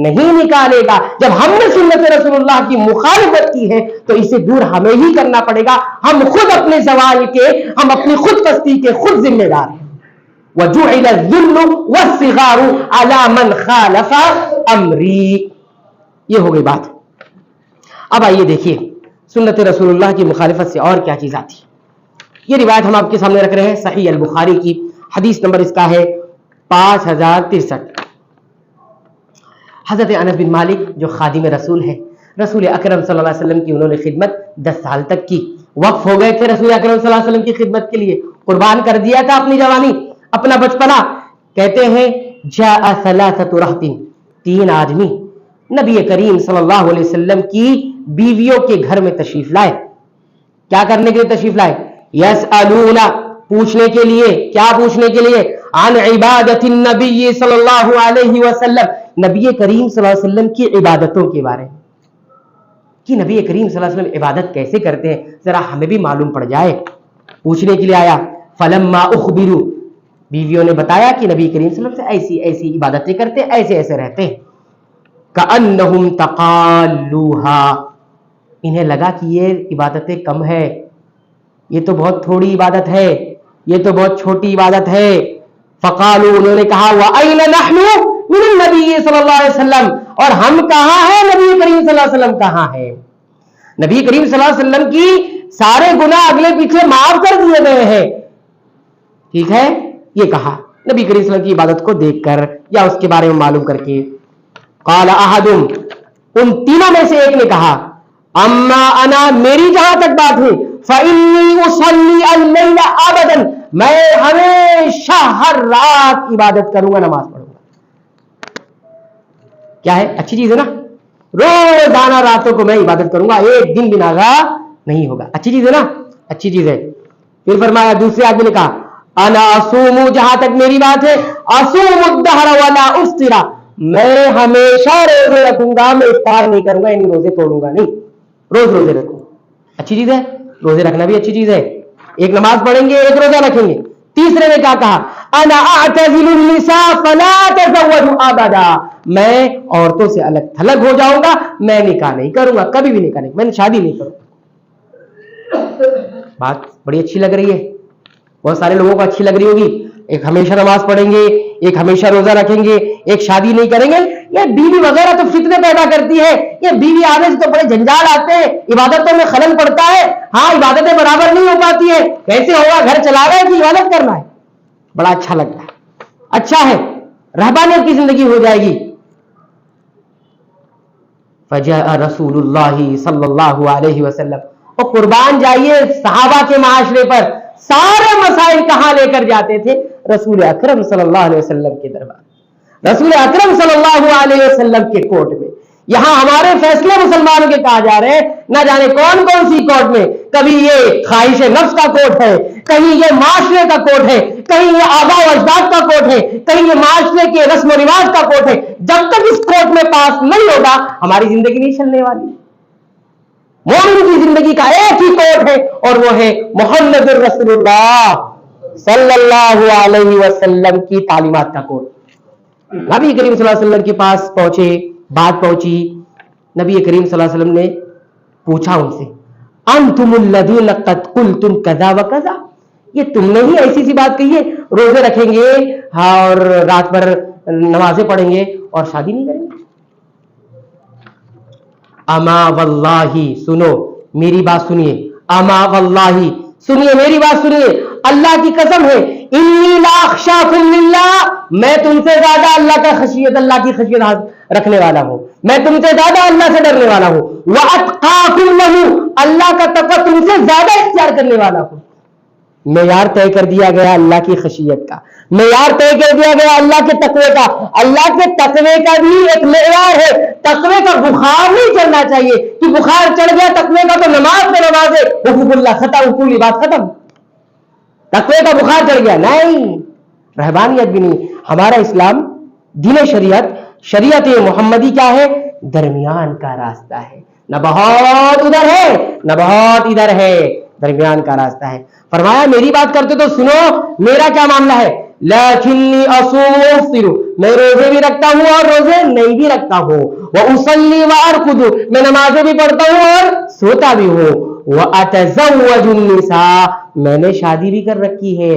نہیں نکالے گا. جب ہم نے سنت رسول اللہ کی مخالفت کی ہے تو اسے دور ہمیں ہی کرنا پڑے گا. ہم خود اپنے زوال کے, ہم اپنی خود پستی کے خود ذمہ دار ہیں. وَجُعِلَ الذُّلُّ وَالصِّغَارُ عَلَى مَنْ خَالَفَ أَمْرِي. یہ ہو گئی بات. اب آئیے دیکھیے سنت رسول اللہ کی مخالفت سے اور کیا چیز آتی ہے. یہ روایت ہم آپ کے سامنے رکھ رہے ہیں صحیح البخاری کی, حدیث نمبر اس کا ہے 5063. حضرت انس بن مالک جو خادم رسول ہے, رسول اکرم صلی اللہ علیہ وسلم کی انہوں نے خدمت 10 سال تک کی, وقف ہو گئے تھے رسول اکرم صلی اللہ علیہ وسلم کی خدمت کے لیے, قربان کر دیا تھا اپنی جوانی, اپنا بچپنا. کہتے ہیں جاء ثلاثة رہط, 3 آدمی نبی کریم صلی اللہ علیہ وسلم کی بیویوں کے گھر میں تشریف لائے. کیا کرنے کے لیے تشریف لائے؟ یسألون, پوچھنے کے لیے. کیا پوچھنے کے لیے؟ عن عبادت النبی صلی اللہ علیہ وسلم, نبی کریم صلی اللہ علیہ وسلم کی عبادتوں کے بارے میں, کہ نبی کریم صلی اللہ علیہ وسلم عبادت کیسے کرتے ہیں ذرا ہمیں بھی معلوم پڑ جائے. پوچھنے کے لیے آیا. فلما اخبروا, بیویوں نے بتایا کہ نبی کریم صلی اللہ علیہ وسلم ایسی ایسی عبادتیں کرتے ہیں, ایسے ایسے رہتے ہیں. کأنہم تقالوها, انہیں لگا کہ یہ عبادتیں کم ہے, یہ تو بہت تھوڑی عبادت ہے, یہ تو بہت چھوٹی عبادت ہے. فقالوا, انہوں نے کہا وَأَيْنَ نَحْنُ مِنَ النَّبِيِّ صلی اللہ علیہ وسلم, اور ہم کہاں ہیں, نبی کریم صلی اللہ علیہ وسلم کہاں ہے. نبی کریم صلی اللہ علیہ وسلم کی سارے گناہ اگلے پیچھے معاف کر دیے گئے ہیں. ٹھیک ہے, یہ کہا نبی کریم صلی اللہ علیہ وسلم کی عبادت کو دیکھ کر یا اس کے بارے میں معلوم کر کے. قال احدم, ان تینوں میں سے ایک نے کہا, اما انا, میری جہاں تک بات ہے, فانی اصلی اللیل ابدا, میں ہمیشہ ہر رات عبادت کروں گا, نماز پڑھوں گا. کیا ہے, اچھی چیز ہے نا, روزانہ راتوں کو میں عبادت کروں گا, ایک دن بھی ناغا نہیں ہوگا. اچھی چیز ہے نا, اچھی چیز ہے. پھر فرمایا دوسرے آدمی نے کہا, انا اصوم, جہاں تک میری بات ہے, اصوم الدہر ولا افطر, میں ہمیشہ روزے رکھوں گا, میں افطار نہیں کروں گا, یعنی روزے توڑوں گا نہیں, روز روزے رکھوں. اچھی چیز ہے, روزے رکھنا بھی اچھی چیز ہے. ایک نماز پڑھیں گے, ایک روزہ رکھیں گے. تیسرے نے کیا کہا, انا اعتزل النساء فلا تزوج ابدا, میں عورتوں سے الگ تھلگ ہو جاؤں گا, میں نکاح نہیں کروں گا, کبھی بھی نکاح نہیں, میں شادی نہیں کروں. بات بڑی اچھی لگ رہی ہے, بہت سارے لوگوں کو اچھی لگ رہی ہوگی. ایک ہمیشہ نماز پڑھیں گے, ایک ہمیشہ روزہ رکھیں گے, ایک شادی نہیں کریں گے. یہ بیوی وغیرہ تو فتنے پیدا کرتی ہے, یہ بیوی آنے سے تو بڑے جنجال آتے ہیں, عبادتوں میں خلل پڑتا ہے. ہاں, عبادتیں برابر نہیں ہو پاتی ہے, کیسے ہوگا, گھر چلا رہا ہے کہ عبادت کرنا ہے. بڑا اچھا لگتا ہے, اچھا ہے, رہبانیت کی زندگی ہو جائے گی. فجاء رسول اللہ صلی اللہ علیہ وسلم, اور قربان جائیے صحابہ کے معاشرے پر سارے مسائل کہاں لے کر جاتے تھے, رسول اکرم صلی اللہ علیہ وسلم کے دربار, رسول اکرم صلی اللہ علیہ وسلم کے کورٹ میں. یہاں ہمارے فیصلے مسلمانوں کے کہا جا رہے ہیں, نہ جانے کون کون سی کورٹ میں. کبھی یہ خواہش نفس کا کورٹ ہے, کہیں یہ معاشرے کا کورٹ ہے, کہیں یہ آباء و اجداد کا کورٹ ہے, کہیں یہ معاشرے کے رسم و رواج کا کورٹ ہے. جب تک اس کورٹ میں پاس نہیں ہوگا ہماری زندگی نہیں چلنے والی. مومن کی زندگی کا ایک ہی کورٹ ہے, اور وہ ہے محمد رسول اللہ صلی اللہ علیہ وسلم کی تعلیمات کا کورٹ. نبی کریم صلی اللہ علیہ وسلم کے پاس پہنچے, بات پہنچی. نبی کریم صلی اللہ علیہ وسلم نے پوچھا ان سے, انتم الذین قد قلتم کذا وکذا, یہ تم نے ہی ایسی سی بات کہی ہے, روزے رکھیں گے اور رات بھر نمازیں پڑھیں گے اور شادی نہیں کریں گے. اما واللہ, سنو میری بات سنیے, اما واللہ, سنیے میری بات سنیے, اللہ کی قسم ہے, انی لا اخشاکم للہ, میں تم سے زیادہ اللہ کا خشیت, اللہ کی خشیت رکھنے والا ہوں, میں تم سے زیادہ اللہ سے ڈرنے والا ہوں. واتقاکم لہ, اللہ کا تقوی تم سے زیادہ اختیار کرنے والا ہوں. معیار طے کر دیا گیا اللہ کی خشیت کا, معیار طے کر دیا گیا اللہ کے تقوی کا. اللہ کے تقوی کا بھی ایک معیار ہے, تقوی کا بخار نہیں چڑھنا چاہیے کہ بخار چڑھ گیا تقوی کا تو نماز پہ نماز ہے, حقوق اللہ ختم, پوری بات ختم, تقوی کا بخار چڑھ گیا نہیں. رہبانیت بھی نہیں. ہمارا اسلام دین شریعت, شریعت محمدی کیا ہے, درمیان کا راستہ ہے, نہ بہت ادھر ہے نہ بہت ادھر ہے, درمیان کا راستہ ہے. فرمایا میری بات کرتے تو سنو, میرا کیا معاملہ ہے, لیکنی اصوم وافطر, میں روزے بھی رکھتا ہوں اور روزے نہیں بھی رکھتا ہوں. واصلی وارقد, میں نمازیں بھی پڑھتا ہوں اور سوتا بھی ہوں. واتزوج النساء, میں نے شادی بھی کر رکھی ہے.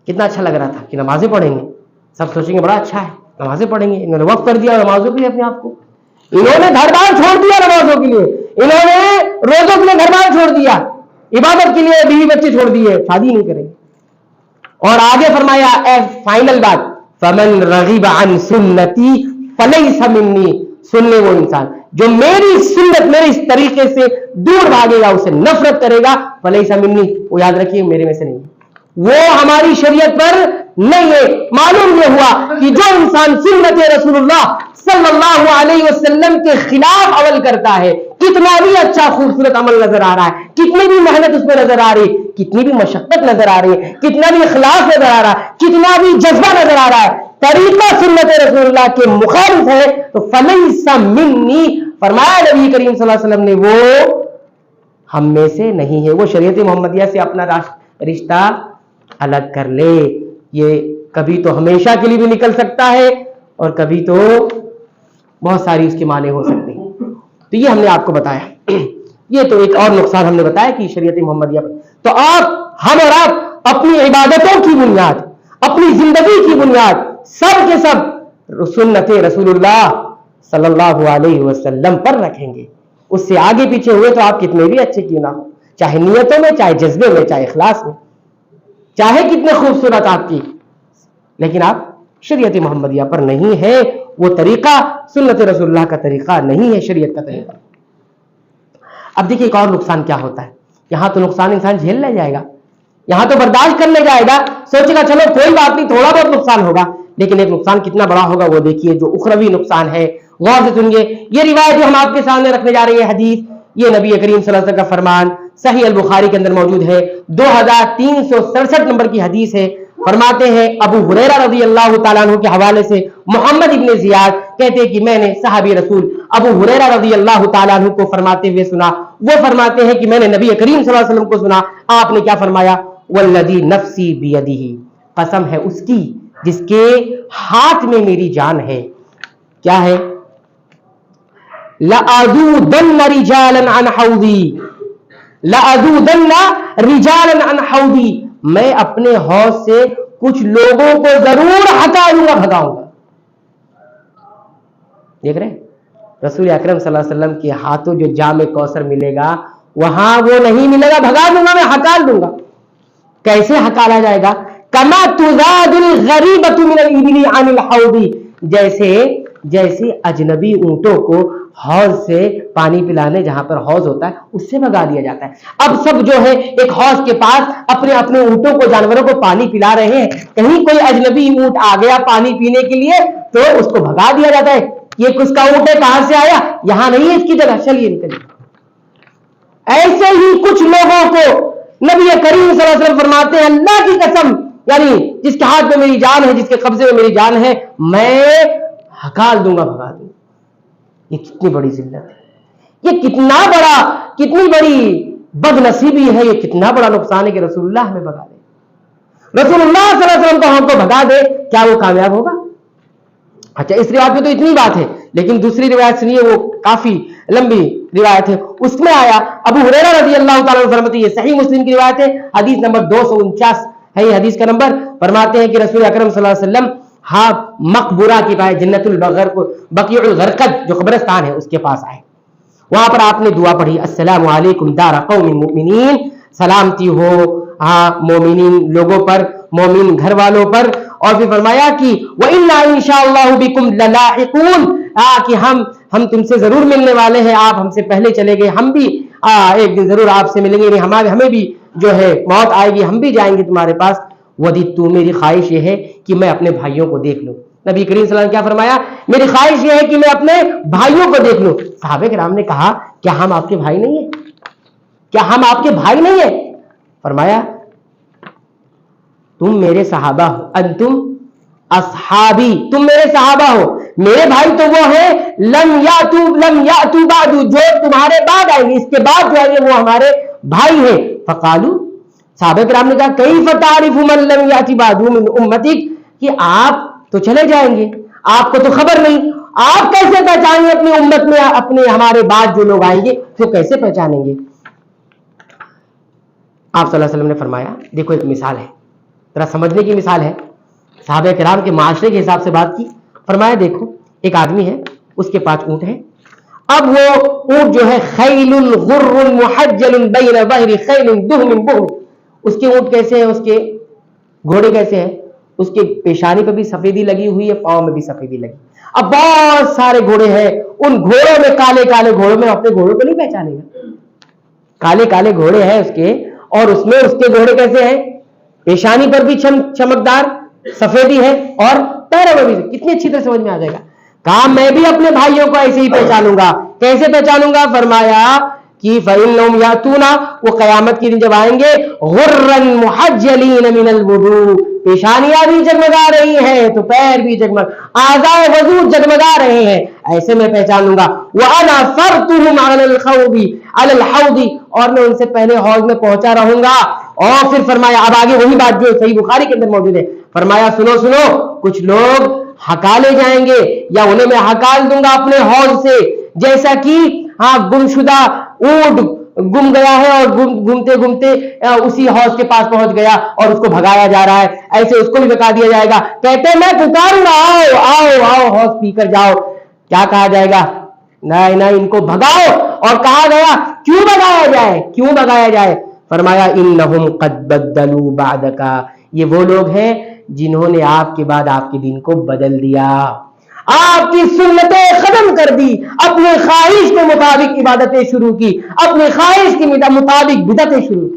کتنا اچھا لگ رہا تھا کہ نمازیں پڑھیں گے, سب سوچیں گے بڑا اچھا ہے, نمازیں پڑھیں گے. انہوں نے وقف کر دیا نمازوں کے لیے اپنے آپ کو, انہوں نے گھر بار چھوڑ دیا نمازوں کے لیے, انہوں نے روزوں کے لیے گھر بار چھوڑ دیا, عبادت کے لیے بیوی بچے چھوڑ دیے, شادی نہیں کریں. اور آگے فرمایا اے فائنل بات, فمن رغب عن سنتی فلیس منی, سننے وہ انسان جو میری سنت, میرے اس طریقے سے دور بھاگے گا, اسے نفرت کرے گا, فلیس منی, وہ یاد رکھیے میرے میں سے نہیں, وہ ہماری شریعت پر نہیں ہے. معلوم یہ ہوا کہ جو انسان سنت رسول اللہ صلی اللہ علیہ وسلم کے خلاف عمل کرتا ہے, کتنا بھی اچھا خوبصورت عمل نظر آ رہا ہے, کتنی بھی محنت اس میں نظر آ رہی ہے, کتنی بھی مشقت نظر آ رہی ہے, کتنا بھی اخلاص نظر آ رہا ہے, کتنا بھی جذبہ نظر آ رہا ہے, طریقہ سنت رسول اللہ کے مخالف ہے تو فلیس منی, فرمایا نبی کریم صلی اللہ علیہ وسلم نے, وہ ہم میں سے نہیں ہے. وہ شریعت محمدیہ سے اپنا رشتہ الگ کر لے. یہ کبھی تو ہمیشہ کے لیے بھی نکل سکتا ہے اور کبھی تو بہت ساری اس کے معنی ہو سکتے ہیں. تو یہ ہم نے آپ کو بتایا. یہ تو ایک اور نقصان ہم نے بتایا کہ شریعت محمدیہ پر تو آپ, ہم اور آپ اپنی عبادتوں کی بنیاد, اپنی زندگی کی بنیاد سب کے سب سنت رسول اللہ صلی اللہ علیہ وسلم پر رکھیں گے. اس سے آگے پیچھے ہوئے تو آپ کتنے بھی اچھے کیوں نہ ہو، چاہے نیتوں میں، چاہے جذبے میں، چاہے اخلاص میں، چاہے کتنے خوبصورت آپ کی، لیکن آپ شریعت محمدیہ پر نہیں ہے، وہ طریقہ سنت رسول اللہ کا طریقہ نہیں ہے، شریعت کا طریقہ۔ اب دیکھیے ایک اور نقصان کیا ہوتا ہے، یہاں تو نقصان انسان جھیل لے جائے گا، یہاں تو برداشت کر لے جائے گا، سوچے گا چلو کوئی بات نہیں، تھوڑا بہت نقصان ہوگا، لیکن ایک نقصان کتنا بڑا ہوگا وہ دیکھیے، جو اخروی نقصان ہے۔ غور سے سنیے یہ روایت جو ہم آپ کے سامنے رکھنے جا رہے ہیں، حدیث، یہ نبی کریم صلی اللہ علیہ وسلم کا فرمان صحیح البخاری کے اندر موجود ہے، 2367 نمبر کی حدیث ہے۔ فرماتے ہیں ابو ہریرہ رضی اللہ تعالیٰ عنہ کے حوالے سے، محمد ابن زیاد کہتے ہیں کہ میں نے صحابی رسول ابو ہریرہ رضی اللہ تعالیٰ عنہ کو فرماتے ہوئے سنا، وہ فرماتے ہیں کہ میں نے نبی کریم صلی اللہ علیہ وسلم کو سنا، آپ نے کیا فرمایا، والذی نفسی بیدہ، قسم ہے اس کی جس کے ہاتھ میں میری جان ہے، کیا ہے، لَأَذُودَنَّ رِجَالًا عَنْ حَوْضِي، لَأَذُودَنَّ رِجَالًا عَنْ حَوْضِي، میں اپنے حوض سے کچھ لوگوں کو ضرور ہٹا دوں گا، بھگاؤں گا۔ دیکھ رہے ہیں رسول اکرم صلی اللہ علیہ وسلم کے ہاتھوں جو جام کوثر ملے گا، وہاں وہ نہیں ملے گا، بھگا دوں گا، میں ہکال دوں گا۔ کیسے ہکالا جائے گا، کما تزاد الغریبۃ من الابل عن الحوض، جیسے اجنبی اونٹوں کو حوض سے پانی پلانے جہاں پر حوض ہوتا ہے اس سے بھگا دیا جاتا ہے۔ اب سب جو ہے ایک حوض کے پاس اپنے اپنے اونٹوں کو، جانوروں کو پانی پلا رہے ہیں، کہیں کوئی اجنبی اونٹ آ گیا پانی پینے کے لیے تو اس کو بھگا دیا جاتا ہے، یہ کس کا اونٹ ہے، کہاں سے آیا، یہاں نہیں ہے اس کی جگہ، چلیے نکلیے۔ ایسے ہی کچھ لوگوں کو نبی کریم صلی اللہ علیہ وسلم فرماتے ہیں اللہ کی قسم، یعنی جس کے ہاتھ میں میری جان ہے، جس کے قبضے میں میری جان ہے، میں ہکال دوں گا، بھگا دوں گا۔ یہ کتنی بڑی ذلت ہے، یہ کتنی بڑی بد نصیبی ہے، یہ کتنا بڑا نقصان ہے کہ رسول اللہ ہمیں بھگا دے، رسول اللہ صلی اللہ علیہ وسلم کو ہم کو بھگا دے، کیا وہ کامیاب ہوگا؟ اچھا اس روایت میں تو اتنی بات ہے، لیکن دوسری روایت سنیے، وہ کافی لمبی روایت ہے، اس میں آیا ابو ہریرہ رضی اللہ تعالیٰ عنہ فرماتے ہیں، یہ صحیح مسلم کی روایت ہے، حدیث نمبر 249 ہے یہ حدیث کا نمبر۔ فرماتے ہیں کہ رسول اکرم صلی اللہ علیہ وسلم ہاں مقبرہ کی پائے، جنت بقیع الغرقد جو قبرستان ہے اس کے پاس آئے، وہاں پر آپ نے دعا پڑھی، السلام علیکم دار قوم مؤمنین، سلامتی ہو ہاں مومنین لوگوں پر، مومن گھر والوں پر، اور پھر فرمایا کہ وَإِنَّا إِن شَاءَ اللَّهُ بِكُمْ لَلَاحِقُونَ، کہ ہم تم سے ضرور ملنے والے ہیں، آپ ہم سے پہلے چلے گئے، ہم بھی ایک دن ضرور آپ سے ملیں گے، ہمیں بھی جو ہے موت آئے گی، ہم بھی جائیں گے تمہارے پاس۔ وَدِدْتُ، میری خواہش یہ ہے کہ میں اپنے بھائیوں کو دیکھ لوں۔ نبی کریم صلی اللہ علیہ وسلم کیا فرمایا، میری خواہش یہ ہے کہ میں اپنے بھائیوں کو دیکھ لوں۔ صحابہ کرام نے کہا کیا ہم آپ کے بھائی نہیں ہیں، کیا ہم آپ کے بھائی نہیں ہیں؟ فرمایا تم میرے صحابہ ہو، انتم اصحابی، تم میرے صحابہ ہو، میرے بھائی تو وہ ہیں لم یاتوا بعد، جو تمہارے بعد آئیں گے، اس کے بعد جو آئیں گے وہ ہمارے بھائی ہیں۔ فقالو، صحابہ کرام نے کہا کیف تعرف من لم یات بعد من امتک، کہ آپ تو چلے جائیں گے، آپ کو تو خبر نہیں، آپ کیسے پہچانیں گے اپنی امت میں اپنے ہمارے بعد جو لوگ آئیں گے، تو کیسے پہچانیں گے؟ آپ صلی اللہ علیہ وسلم نے فرمایا دیکھو ایک مثال ہے، ذرا سمجھنے کی مثال ہے، صحابہ کرام کے معاشرے کے حساب سے بات کی۔ فرمایا دیکھو ایک آدمی ہے، اس کے 5 اونٹ ہیں، اب وہ اونٹ جو ہے خیل غر محجل بین ظہر خیل دہم بہم، اس کے اونٹ کیسے ہیں، اس کے گھوڑے کیسے ہیں، اس کے پیشانی پہ بھی سفیدی لگی ہوئی ہے، پاؤں میں بھی سفیدی لگی، اب بہت سارے گھوڑے ہیں، ان گھوڑوں میں کالے کالے گھوڑوں میں اپنے گھوڑوں کو نہیں پہچانے گا، کالے کالے گھوڑے ہیں اس کے، اور اس میں اس کے گھوڑے کیسے ہیں، پیشانی پر بھی چمکدار سفیدی ہے اور پیروں میں بھی، کتنی اچھی طرح سمجھ میں آ جائے گا۔ کہا میں بھی اپنے بھائیوں کو ایسے ہی پہچانوں گا، کیسے پہچانوں گا؟ فرمایا کہ فَإِنَّهُمْ يَأْتُونَ، وہ قیامت کے دن جب آئیں گے، غُرًّا مُحَجَّلِينَ مِنَ الْوُضُوءِ، پیشانیاں بھی جگمگا رہی ہیں تو پیر بھی اعضائے وضو جگمگا رہے ہیں، ایسے میں پہچانوں گا۔ وَأَنَا فَرْتُهُمْ عَلَى الْحَوْضِ، اور میں ان سے پہلے حوض میں پہنچا رہوں گا۔ اور پھر فرمایا اب آگے وہی بات جو صحیح بخاری کے اندر موجود ہے، فرمایا سنو کچھ لوگ ہکالے جائیں گے، یا انہیں میں ہکال دوں گا اپنے حوض سے، جیسا کہ گمشدہ اونٹ گم گیا ہے اور گھومتے گھومتے اسی حوض کے پاس پہنچ گیا اور اس کو بھگایا جا رہا ہے، ایسے اس کو بھی بتا دیا جائے گا۔ کہتے ہیں میں پکاروں گا آؤ آؤ آؤ حوض پی کر جاؤ، کیا کہا جائے گا؟ نہیں ان کو بھگاؤ، اور کہا گیا کیوں بگایا جائے؟ فرمایا انہم قد بدلوا بعدک، یہ وہ لوگ ہیں جنہوں نے آپ کے بعد آپ کے دین کو بدل دیا، آپ کی سنتیں ختم کر دی، اپنے خواہش کے مطابق عبادتیں شروع کی، اپنے خواہش کے مطابق بدعتیں شروع کی۔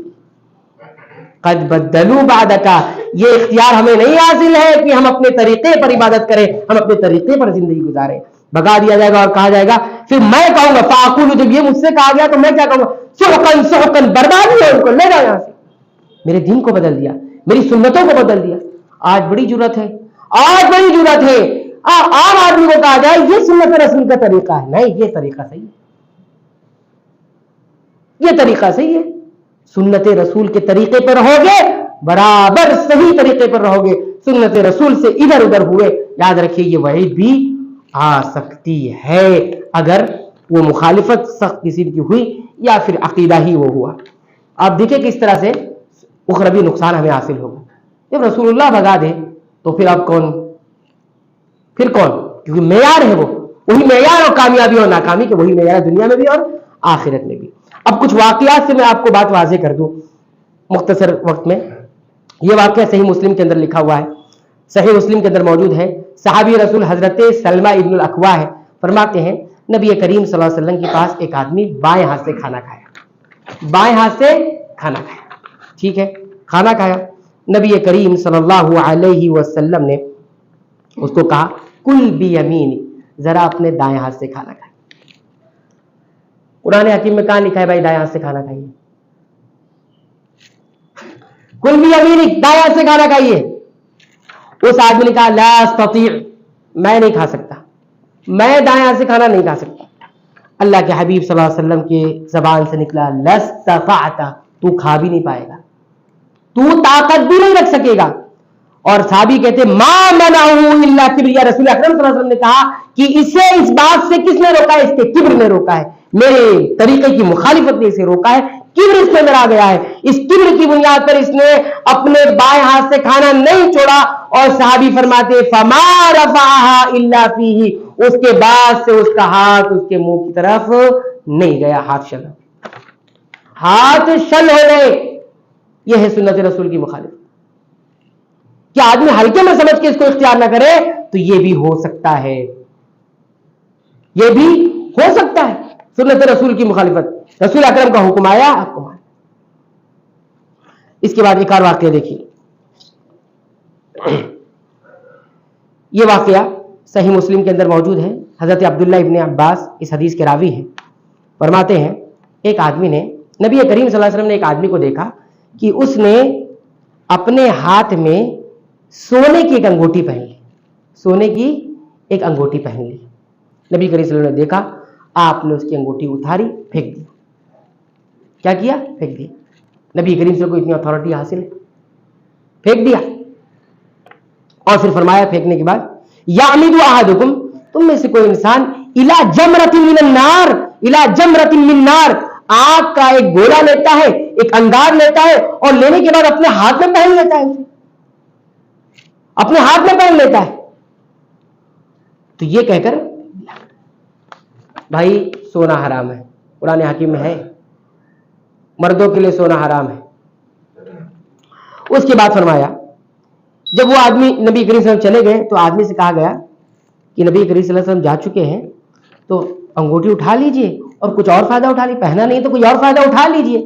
قد بدلوا بعدک، یہ اختیار ہمیں نہیں حاصل ہے کہ ہم اپنے طریقے پر عبادت کریں، ہم اپنے طریقے پر زندگی گزاریں۔ بگا دیا جائے گا اور کہا جائے گا، پھر میں کہوں گا فاقول، جب یہ مجھ سے کہا گیا تو میں کیا کہوں گا؟ سحقن سحقن، بربادی ہے ان کو، لے جاؤ یہاں سے، میرے دین کو بدل دیا، میری سنتوں کو بدل دیا۔ آج بڑی جرأت ہے عام آدمی کو کہا جائے یہ سنت رسول کا طریقہ ہے، نہیں یہ طریقہ صحیح ہے، یہ طریقہ صحیح ہے، سنت رسول کے طریقے پر رہو گے برابر صحیح طریقے پر رہو گے، سنت رسول سے ادھر ادھر ہوئے یاد رکھیے یہ وعید بھی آ سکتی ہے اگر وہ مخالفت سخت قسم کی ہوئی یا پھر عقیدہ ہی وہ ہوا۔ آپ دیکھیں کس طرح سے اخروی نقصان ہمیں حاصل ہوگا جب رسول اللہ بھگا دے تو پھر اب کون؟ کیونکہ معیار ہے وہ، وہی معیار اور کامیابی اور ناکامی کے وہی معیار دنیا میں بھی اور آخرت میں بھی۔ اب کچھ واقعات سے میں آپ کو بات واضح کر دوں مختصر وقت میں۔ یہ واقعہ صحیح مسلم کے اندر لکھا ہوا ہے، صحیح مسلم کے اندر موجود ہے۔ صحابی رسول حضرت سلمہ ابن الاکوع ہے، فرماتے ہیں نبی کریم صلی اللہ علیہ وسلم کے پاس ایک آدمی بائیں ہاتھ سے کھانا کھایا، ٹھیک ہے، کھانا کھایا۔ نبی کریم صلی اللہ علیہ وسلم نے اس کو کہا کل بیمینی، ذرا اپنے دائیں ہاتھ سے کھانا کھائے۔ قرآن حکیم میں کہاں لکھا ہے بھائی دائیں ہاتھ سے کھانا کھائیے؟ کل بیمینی، دائیں ہاتھ سے کھانا کھائیے۔ اس آدمی نے کہا لا استطیع، میں نہیں کھا سکتا، میں دائیں ہاتھ سے کھانا نہیں کھا سکتا۔ اللہ کے حبیب صلی اللہ علیہ وسلم کی زبان سے نکلا لاستطعت، تو کھا بھی نہیں پائے گا، تو طاقت بھی نہیں رکھ سکے گا۔ اور صحابی کہتے ما منعه الا کبر، یا رسول اکرم صلی اللہ علیہ وسلم نے کہا کہ اسے اس بات سے کس نے روکا ہے؟ اس کے کبر نے روکا ہے، میرے طریقے کی مخالفت نے اسے روکا ہے، کبر اس کے اندر آ گیا ہے، اس کبر کی بنیاد پر اس نے اپنے بائیں ہاتھ سے کھانا نہیں چھوڑا۔ اور صحابی فرماتے فما رفعها الا فيه، اس کے بعد سے اس کا ہاتھ اس کے منہ کی طرف نہیں گیا، ہاتھ شل ہو گئے۔ یہ ہے سنت رسول کی مخالفت۔ کہ آدمی ہلکے میں سمجھ کے اس کو اختیار نہ کرے تو یہ بھی ہو سکتا ہے، سنت رسول کی مخالفت۔ رسول اکرم کا حکم آیا آپ کو مان۔ اس کے بعد ایک اور واقعہ دیکھیے، یہ واقعہ صحیح مسلم کے اندر موجود ہے۔ حضرت عبداللہ ابن عباس اس حدیث کے راوی ہیں، فرماتے ہیں ایک آدمی نے، نبی کریم صلی اللہ علیہ وسلم نے ایک آدمی کو دیکھا کہ اس نے اپنے ہاتھ میں سونے کی ایک انگوٹھی پہن لی، نبی کریم صلی اللہ علیہ وسلم نے دیکھا، آپ نے اس کی انگوٹھی اتاری، پھینک دی۔ کیا کیا؟ پھینک دی۔ نبی کریم صلی اللہ علیہ وسلم کو اتنی اتھارٹی حاصل ہے، پھینک دیا۔ اور پھر فرمایا پھینکنے کے بعد یعمد احدکم، تم میں سے کوئی انسان الی جمرۃ من نار، آگ کا ایک گولا لیتا ہے، ایک انگار لیتا ہے، اور لینے کے بعد اپنے ہاتھ میں پہن لیتا ہے، تو یہ کہہ کر بھائی سونا حرام ہے، قرآن حکیم میں ہے مردوں کے لیے سونا حرام ہے۔ اس کے بعد فرمایا جب وہ آدمی نبی کریم صلی اللہ علیہ وسلم چلے گئے تو آدمی سے کہا گیا کہ نبی کریم صلی اللہ علیہ وسلم جا چکے ہیں تو انگوٹھی اٹھا لیجئے اور کچھ اور فائدہ اٹھا لیجئے، پہنا نہیں تو کوئی اور فائدہ اٹھا لیجئے۔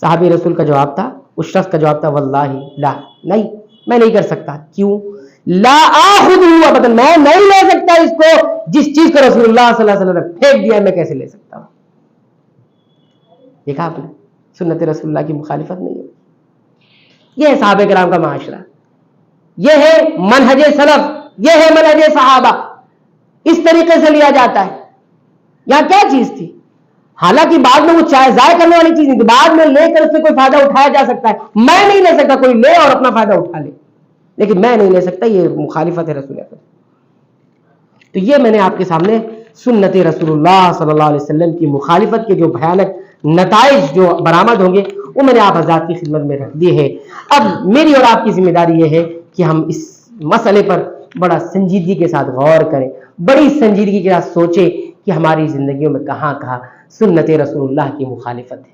صحابی رسول کا جواب تھا، اس شخص کا جواب تھا واللہ لا، نہیں میں نہیں کر سکتا۔ کیوں؟ لا آخذہ ابدا، میں نہیں لے سکتا اس کو، جس چیز کو رسول اللہ صلی اللہ علیہ وسلم نے پھینک دیا میں کیسے لے سکتا ہوں؟ دیکھا آپ نے، سنت رسول اللہ کی مخالفت نہیں ہے۔ یہ ہے صحابہ کرام کا معاشرہ، یہ ہے منہج سلف، یہ ہے منہج صحابہ، اس طریقے سے لیا جاتا ہے۔ یہاں کیا چیز تھی؟ حالانکہ بعد میں وہ چائے ضائع کرنے والی چیز نہیں تھی، بعد میں لے کر اس سے کوئی فائدہ اٹھایا جا سکتا ہے، میں نہیں لے سکتا، کوئی لے اور اپنا فائدہ اٹھا لے، لیکن میں نہیں لے سکتا، یہ مخالفت ہے رسول اللہ۔ تو یہ میں نے آپ کے سامنے سنت رسول اللہ صلی اللہ علیہ وسلم کی مخالفت کے جو بھیانک نتائج جو برآمد ہوں گے وہ میں نے آپ حضرات کی خدمت میں رکھ دیے ہیں۔ اب میری اور آپ کی ذمہ داری یہ ہے کہ ہم اس مسئلے پر بڑا سنجیدگی کے ساتھ غور کریں، بڑی سنجیدگی کے ساتھ سوچیں کہ ہماری زندگیوں میں کہاں کہاں سنت رسول اللہ کی مخالفت ہے.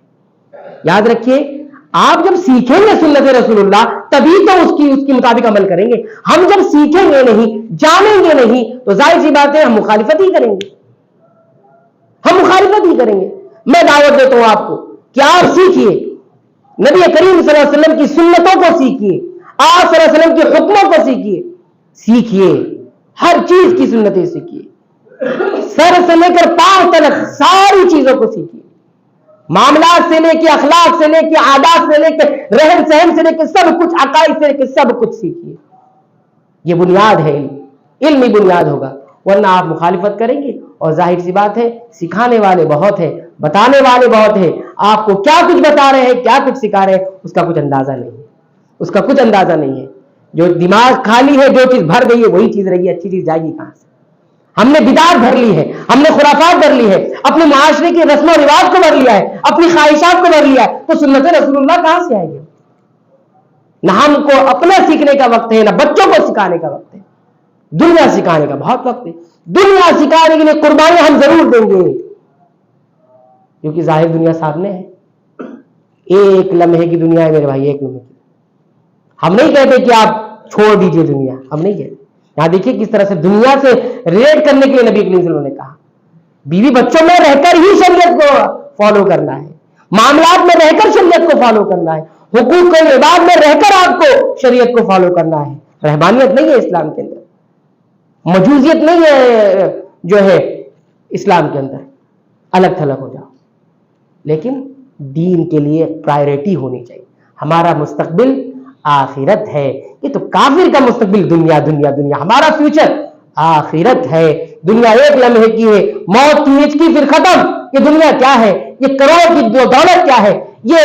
یاد رکھیے آپ جب سیکھیں گے سنت رسول اللہ تبھی تو اس کی مطابق عمل کریں گے. ہم جب سیکھیں گے نہیں، جانیں گے نہیں، تو ظاہر سی بات ہے ہم مخالفت ہی کریں گے. میں دعوت دیتا ہوں آپ کو کہ آپ سیکھیے، نبی کریم صلی اللہ علیہ وسلم کی سنتوں کو سیکھیے، آپ صلی اللہ علیہ وسلم کے حکموں کو سیکھیے، ہر چیز کی سنتیں سیکھیے، سر سے لے کر پاؤں تک ساری چیزوں کو سیکھیے، معاملات سے لے کے، اخلاق سے لے کے، عادات سے لے کے، رہن سہن سے لے کے، سب کچھ، عقائد سے لے کے سب کچھ سیکھیے. یہ بنیاد ہے، علمی بنیاد ہوگا، ورنہ آپ مخالفت کریں گے. اور ظاہر سی بات ہے سکھانے والے بہت ہیں، بتانے والے بہت ہیں، آپ کو کیا کچھ بتا رہے ہیں، کیا کچھ سکھا رہے ہیں، اس کا کچھ اندازہ نہیں ہے. جو دماغ خالی ہے، جو چیز بھر گئی ہے وہی چیز رہی ہے، اچھی چیز جائے گی کہاں سے؟ ہم نے بدعات بھر لی ہے، ہم نے خرافات بھر لی ہے، اپنے معاشرے کی رسم و رواج کو بھر لیا ہے، اپنی خواہشات کو بھر لیا ہے، تو سنت رسول اللہ کہاں سے آئے گی؟ نہ ہم کو اپنا سیکھنے کا وقت ہے، نہ بچوں کو سکھانے کا وقت ہے. دنیا سکھانے کا بہت وقت ہے. دنیا سکھانے کے لیے قربانیاں ہم ضرور دیں گے، کیونکہ ظاہر دنیا سامنے ہے. ایک لمحے کی دنیا ہے میرے بھائی، ایک لمحے کی. ہم نہیں کہتے کہ آپ چھوڑ دیجئے دنیا، ہم نہیں کہتے. یہاں دیکھیے کس طرح سے دنیا سے ریلیٹ کرنے کے لیے نبی کریم صلی اللہ علیہ وسلم نے کہا بیوی بچوں میں رہ کر ہی شریعت کو فالو کرنا ہے، معاملات میں رہ کر شریعت کو فالو کرنا ہے، حقوق و عباد میں رہ کر آپ کو شریعت کو فالو کرنا ہے. رہبانیت نہیں ہے اسلام کے اندر، مجوزیت نہیں ہے جو ہے اسلام کے اندر، الگ تھلگ ہو جاؤ. لیکن دین کے لیے پرائیورٹی ہونی چاہیے. ہمارا مستقبل آخرت ہے. یہ تو کافر کا مستقبل دنیا دنیا دنیا، ہمارا فیوچر آخرت ہے. دنیا ایک لمحے کی ہے، موت کی ہچکی پھر ختم. یہ دنیا کیا ہے؟ یہ کروڑ کی دولت کیا ہے؟ یہ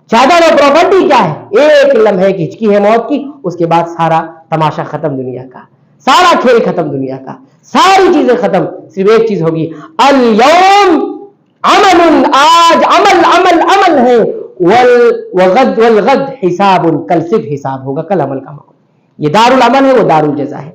جائیداد و پراپرٹی کیا ہے؟ ایک لمحے کی ہچکی ہے موت کی، اس کے بعد سارا تماشا ختم دنیا کا، سارا کھیل ختم دنیا کا، ساری چیزیں ختم. صرف ایک چیز ہوگی، الیوم عمل، آج عمل عمل عمل ہے، والغد حساب، کل صرف حساب ہوگا، کل عمل کا موقع. یہ دار العمل ہے، وہ دار الجزا ہے.